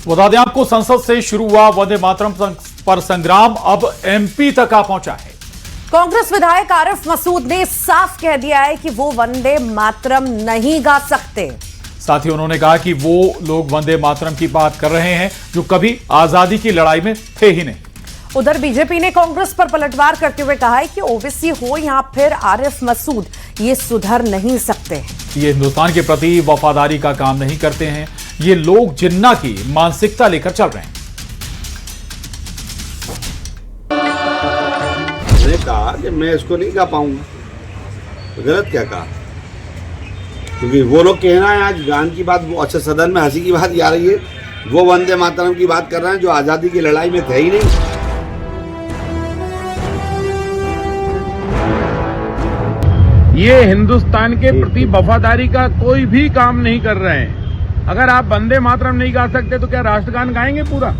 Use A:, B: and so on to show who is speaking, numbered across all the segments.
A: बता दें आपको, संसद से शुरू हुआ वंदे मातरम पर संग्राम अब एमपी तक आ पहुंचा है।
B: कांग्रेस विधायक आरिफ मसूद ने साफ कह दिया है कि वो वंदे मातरम नहीं गा सकते।
A: साथ ही उन्होंने कहा कि वो लोग वंदे मातरम की बात कर रहे हैं जो कभी आजादी की लड़ाई में थे ही नहीं।
B: उधर बीजेपी ने कांग्रेस पर पलटवार करते हुए कहा है कि ओवैसी हो या फिर आरिफ मसूद, ये सुधर नहीं सकते।
A: ये हिंदुस्तान के प्रति वफादारी का काम नहीं करते हैं। ये लोग जिन्ना की मानसिकता लेकर चल रहे हैं।
C: मैंने कहा कि मैं इसको नहीं गा पाऊंगा, तो गलत क्या कहा? क्योंकि वो लोग कहना है आज गान की बात, वो अच्छा सदन में हंसी की बात आ रही है, वो वंदे मातरम की बात कर रहे हैं जो आजादी की लड़ाई में थे ही नहीं।
D: ये हिंदुस्तान के प्रति वफादारी का कोई भी काम नहीं कर रहे हैं। अगर आप वंदे मातरम नहीं गा सकते तो क्या राष्ट्रगान गाएंगे पूरा?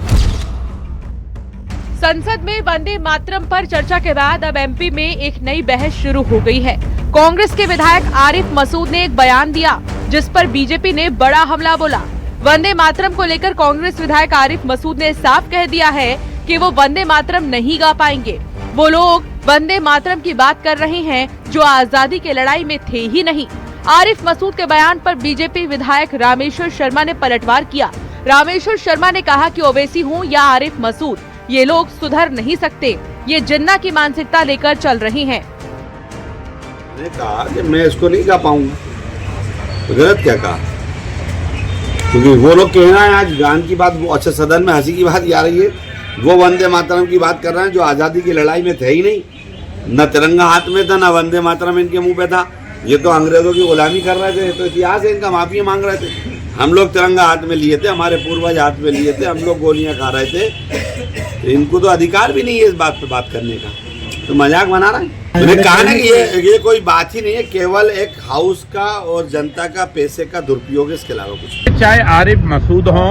E: संसद में वंदे मातरम पर चर्चा के बाद अब एमपी में एक नई बहस शुरू हो गई है। कांग्रेस के विधायक आरिफ मसूद ने एक बयान दिया जिस पर बीजेपी ने बड़ा हमला बोला। वंदे मातरम को लेकर कांग्रेस विधायक आरिफ मसूद ने साफ कह दिया है कि वो वंदे मातरम नहीं गा पाएंगे। वो लोग वंदे मातरम की बात कर रहे हैं जो आजादी की लड़ाई में थे ही नहीं। आरिफ मसूद के बयान पर बीजेपी विधायक रामेश्वर शर्मा ने पलटवार किया। रामेश्वर शर्मा ने कहा कि ओवैसी हो या आरिफ मसूद, ये लोग सुधर नहीं सकते। ये जिन्ना की मानसिकता लेकर चल रहे हैं।
C: मैंने कहा कि मैं इसको नहीं गा पाऊंगा, तो गलत क्या कहा? क्योंकि वो लोग कहना है आज गान की बात, वो अच्छा सदन में हंसी की बात आ रही है, वो वंदे मातरम की बात कर रहे हैं जो आजादी की लड़ाई में थे ही नहीं। न तिरंगा हाथ में था, न वंदे मातरम इनके मुंह पे था। ये तो अंग्रेजों की गुलामी कर रहे थे, तो इतिहास है इनका, माफी मांग रहे थे। हम लोग तिरंगा हाथ में लिए थे, हमारे पूर्वज हाथ में लिए थे, हम लोग गोलियां खा रहे थे, तो इनको तो अधिकार भी नहीं है इस बात पे बात करने का। तो मजाक बना रहा है। मैंने कहा ना कि ये कोई बात ही नहीं है, केवल एक हाउस का और जनता का पैसे का दुरुपयोग, इसके अलावा कुछ।
D: चाहे आरिफ मसूद हो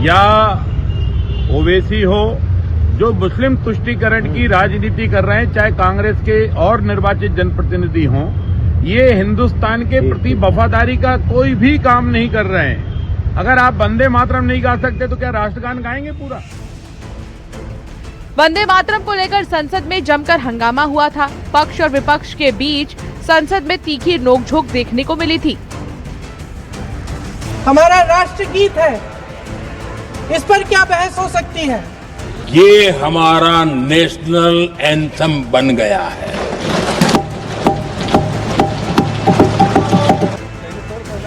D: या ओवैसी हो जो मुस्लिम तुष्टीकरण की राजनीति कर रहे हैं, चाहे कांग्रेस के और निर्वाचित जनप्रतिनिधि हों, ये हिंदुस्तान के प्रति वफादारी का कोई भी काम नहीं कर रहे हैं। अगर आप वंदे मातरम नहीं गा सकते तो क्या राष्ट्रगान गाएंगे पूरा?
E: वंदे मातरम को लेकर संसद में जमकर हंगामा हुआ था। पक्ष और विपक्ष के बीच संसद में तीखी नोकझोंक देखने को मिली थी।
F: हमारा राष्ट्रगीत है, इस पर क्या बहस हो सकती है?
G: ये हमारा नेशनल एंथम बन गया है।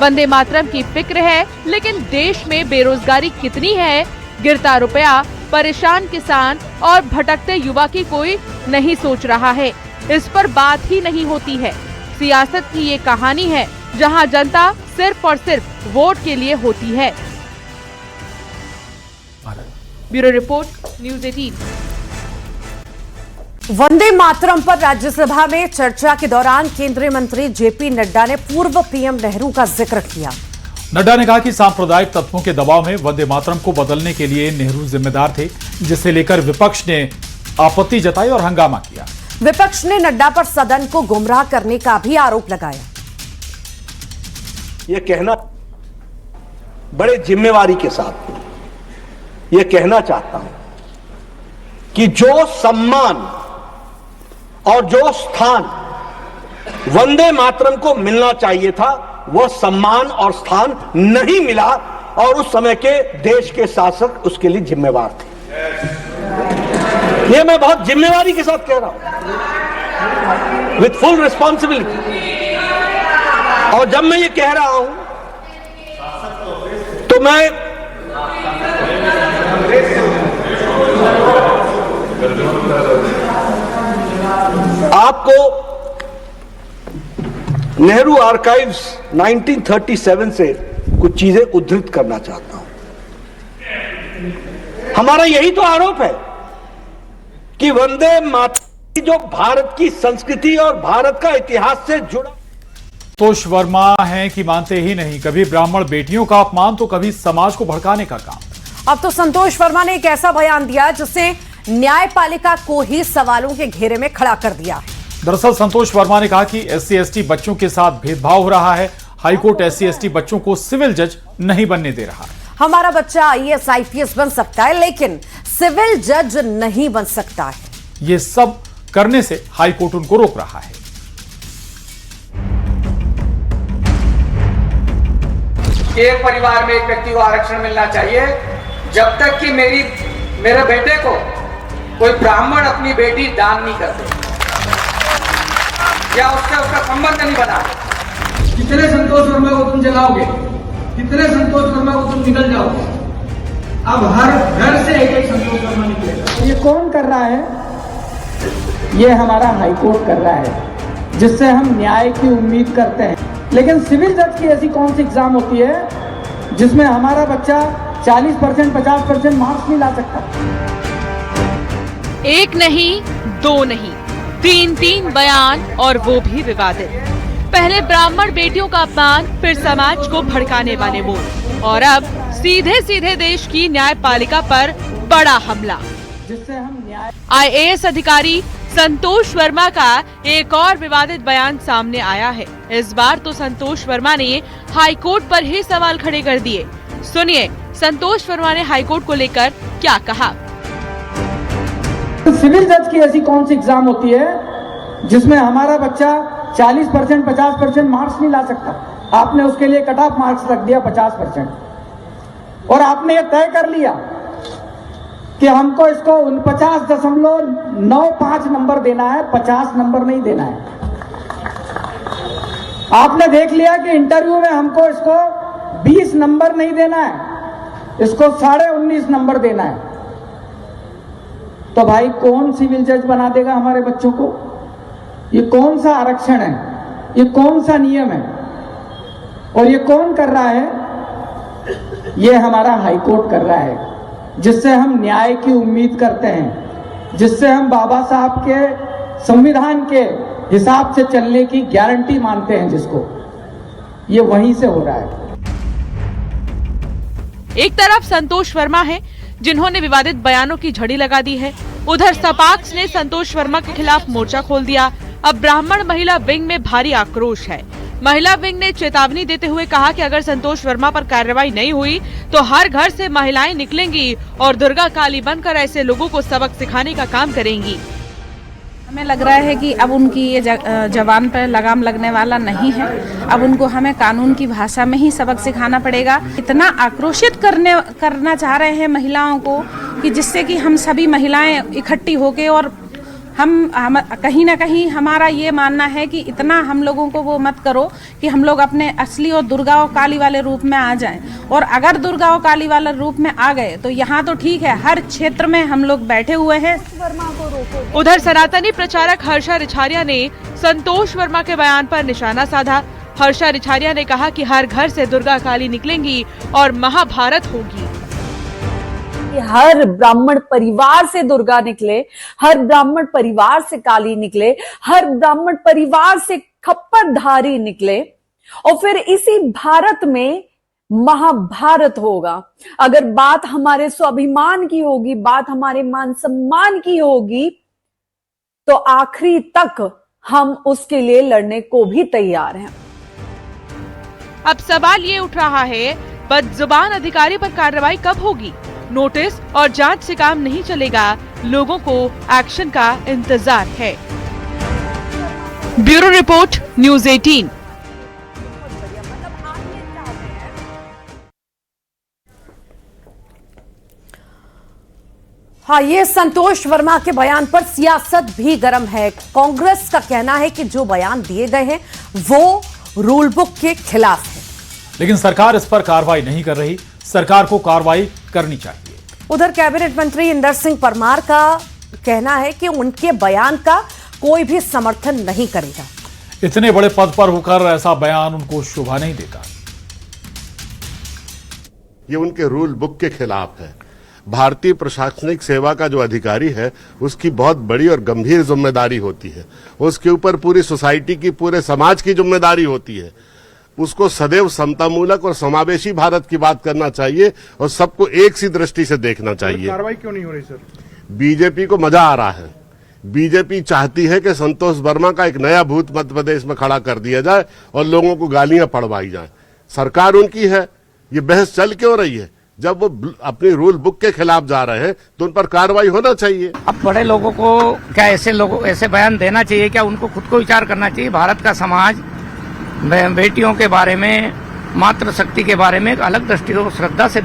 E: वंदे मातरम की फिक्र है, लेकिन देश में बेरोजगारी कितनी है, गिरता रुपया, परेशान किसान और भटकते युवा की कोई नहीं सोच रहा है। इस पर बात ही नहीं होती है। सियासत की ये कहानी है जहां जनता सिर्फ और सिर्फ वोट के लिए होती है। Bureau report, news 18।
B: Vande Mataram पर राज्यसभा में चर्चा के दौरान केंद्रीय मंत्री जेपी नड्डा ने पूर्व पीएम नेहरू का जिक्र किया।
A: नड्डा ने कहा कि सांप्रदायिक तत्वों के दबाव में वंदे मातरम को बदलने के लिए नेहरू जिम्मेदार थे, जिसे लेकर विपक्ष ने आपत्ति जताई और हंगामा किया।
B: विपक्ष ने नड्डा पर सदन को गुमराह करने का भी आरोप लगाया।
H: यह कहना बड़े जिम्मेवारी के साथ यह कहना चाहता हूं कि जो सम्मान और जो स्थान वंदे मातरम को मिलना चाहिए था, वह सम्मान और स्थान नहीं मिला, और उस समय के देश के शासक उसके लिए जिम्मेवार थे। यह मैं बहुत जिम्मेवारी के साथ कह रहा हूं, विथ फुल रिस्पॉन्सिबिलिटी। और जब मैं ये कह रहा हूं तो मैं आपको नेहरू आर्काइव्स 1937 से कुछ चीजें उद्धृत करना चाहता हूं। हमारा यही तो आरोप है कि वंदे मातरम जो भारत की संस्कृति और भारत का इतिहास से जुड़ा।
A: संतोष वर्मा हैं कि मानते ही नहीं, कभी ब्राह्मण बेटियों का अपमान तो कभी समाज को भड़काने का काम।
B: अब तो संतोष वर्मा ने एक ऐसा बयान दिया जिससे न्यायपालिका को ही सवालों के घेरे में खड़ा कर दिया है।
A: दरअसल संतोष वर्मा ने कहा कि SC/ST बच्चों के साथ भेदभाव हो रहा है। हाईकोर्ट SC/ST बच्चों को सिविल जज नहीं बनने दे रहा है।
B: हमारा बच्चा आईएएस आईपीएस बन सकता है लेकिन सिविल जज नहीं बन सकता है।
A: ये सब करने से हाईकोर्ट उनको रोक रहा है।
I: एक परिवार में एक व्यक्ति को आरक्षण मिलना चाहिए जब तक कि मेरे बेटे को कोई ब्राह्मण अपनी बेटी दान नहीं करते या उसका संबंध नहीं बना। कितने संतोष वर्मा को तुम जलाओगे, कितने संतोष वर्मा को तुम निकल जाओगे। अब हर घर से एक संतोष वर्मा निकलेगा।
F: ये कौन कर रहा है? ये हमारा हाईकोर्ट कर रहा है, जिससे हम न्याय की उम्मीद करते हैं। लेकिन सिविल जज की ऐसी कौन सी एग्जाम होती है जिसमें हमारा बच्चा 40%, 50% मार्क्स नहीं ला सकता?
E: एक नहीं, दो नहीं, तीन बयान और वो भी विवादित। पहले ब्राह्मण बेटियों का अपमान, फिर समाज को भड़काने वाले बोल और अब सीधे देश की न्यायपालिका पर बड़ा हमला।
F: जिससे हम न्याय
E: आईएएस अधिकारी संतोष वर्मा का एक और विवादित बयान सामने आया है। इस बार तो संतोष वर्मा ने हाईकोर्ट पर ही सवाल खड़े कर दिए। सुनिए संतोष वर्मा ने हाईकोर्ट को लेकर क्या कहा।
F: सिविल जज की ऐसी कौन सी एग्जाम होती है जिसमें हमारा बच्चा 40%, 50% मार्क्स नहीं ला सकता? आपने उसके लिए कट ऑफ मार्क्स रख दिया 50% और आपने ये तय कर लिया कि हमको इसको 49.95 नंबर देना है, 50 नंबर नहीं देना है। आपने देख लिया कि इंटरव्यू में हमको इसको 20 नंबर नहीं देना है, इसको 19.5 नंबर देना है। तो भाई कौन सिविल जज बना देगा हमारे बच्चों को? ये कौन सा आरक्षण है? ये कौन सा नियम है? और ये कौन कर रहा है? ये हमारा हाईकोर्ट कर रहा है, जिससे हम न्याय की उम्मीद करते हैं, जिससे हम बाबा साहब के संविधान के हिसाब से चलने की गारंटी मानते हैं, जिसको ये वहीं से हो रहा है।
E: एक तरफ संतोष वर्मा है जिन्होंने विवादित बयानों की झड़ी लगा दी है, उधर सपाक्स ने संतोष वर्मा के खिलाफ मोर्चा खोल दिया। अब ब्राह्मण महिला विंग में भारी आक्रोश है। महिला विंग ने चेतावनी देते हुए कहा कि अगर संतोष वर्मा पर कार्रवाई नहीं हुई तो हर घर से महिलाएं निकलेंगी और दुर्गा काली बनकर ऐसे लोगों को सबक सिखाने का काम करेंगी।
J: हमें लग रहा है कि अब उनकी ये जवान पर लगाम लगने वाला नहीं है। अब उनको हमें कानून की भाषा में ही सबक सिखाना पड़ेगा। इतना आक्रोशित करना चाह रहे हैं महिलाओं को कि जिससे कि हम सभी महिलाएं इकट्ठी होके और हम कहीं ना कहीं हमारा ये मानना है कि इतना हम लोगों को वो मत करो कि हम लोग अपने असली और दुर्गा और काली वाले रूप में आ जाएं। और अगर दुर्गा और काली वाले रूप में आ गए तो यहाँ तो ठीक है, हर क्षेत्र में हम लोग बैठे हुए हैं।
E: उधर सनातनी प्रचारक हर्षा रिछारिया ने संतोष वर्मा के बयान पर निशाना साधा। हर्षा रिछारिया ने कहा कि हर घर से दुर्गा काली निकलेंगी और महाभारत होगी।
B: हर ब्राह्मण परिवार से दुर्गा निकले, हर ब्राह्मण परिवार से काली निकले, हर ब्राह्मण परिवार से खप्परधारी निकले और फिर इसी भारत में महाभारत होगा। अगर बात हमारे स्वाभिमान की होगी, बात हमारे मान सम्मान की होगी तो आखिरी तक हम उसके लिए लड़ने को भी तैयार हैं।
E: अब सवाल ये उठ रहा है, बदजुबान अधिकारी पर कार्रवाई कब होगी? नोटिस और जांच से काम नहीं चलेगा, लोगों को एक्शन का इंतजार है। Bureau report, news 18।
B: हाँ, ये संतोष वर्मा के बयान पर सियासत भी गर्म है। कांग्रेस का कहना है कि जो बयान दिए गए हैं वो रूल बुक के खिलाफ है,
A: लेकिन सरकार इस पर कार्रवाई नहीं कर रही। सरकार को कार्रवाई करनी चाहिए।
B: उधर कैबिनेट मंत्री इंदर सिंह परमार का कहना है कि उनके बयान का कोई भी समर्थन नहीं करेगा।
A: इतने बड़े पद पर होकर ऐसा बयान उनको शोभा नहीं देता।
K: ये उनके रूल बुक के खिलाफ है। भारतीय प्रशासनिक सेवा का जो अधिकारी है उसकी बहुत बड़ी और गंभीर जिम्मेदारी होती है। उसके ऊपर पूरी सोसाइटी की, पूरे समाज की जिम्मेदारी होती है। उसको सदैव समतामूलक और समावेशी भारत की बात करना चाहिए और सबको एक सी दृष्टि से देखना चाहिए।
L: कार्रवाई क्यों नहीं हो रही सर?
K: बीजेपी को मजा आ रहा है। बीजेपी चाहती है कि संतोष वर्मा का एक नया भूत मध्य प्रदेश में खड़ा कर दिया जाए और लोगों को गालियां पड़वाई जाए। सरकार उनकी है, ये बहस चल क्यों रही है? जब वो अपनी रूल बुक के खिलाफ जा रहे हैं तो उन पर कार्रवाई होना चाहिए।
L: अब बड़े लोगों को क्या ऐसे बयान देना चाहिए, क्या उनको खुद को विचार करना चाहिए? भारत का समाज बेटियों के बारे में, मातृशक्ति के बारे में एक अलग दृष्टिकोण श्रद्धा से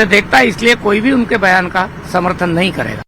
L: देखता है, इसलिए कोई भी उनके बयान का समर्थन नहीं करेगा।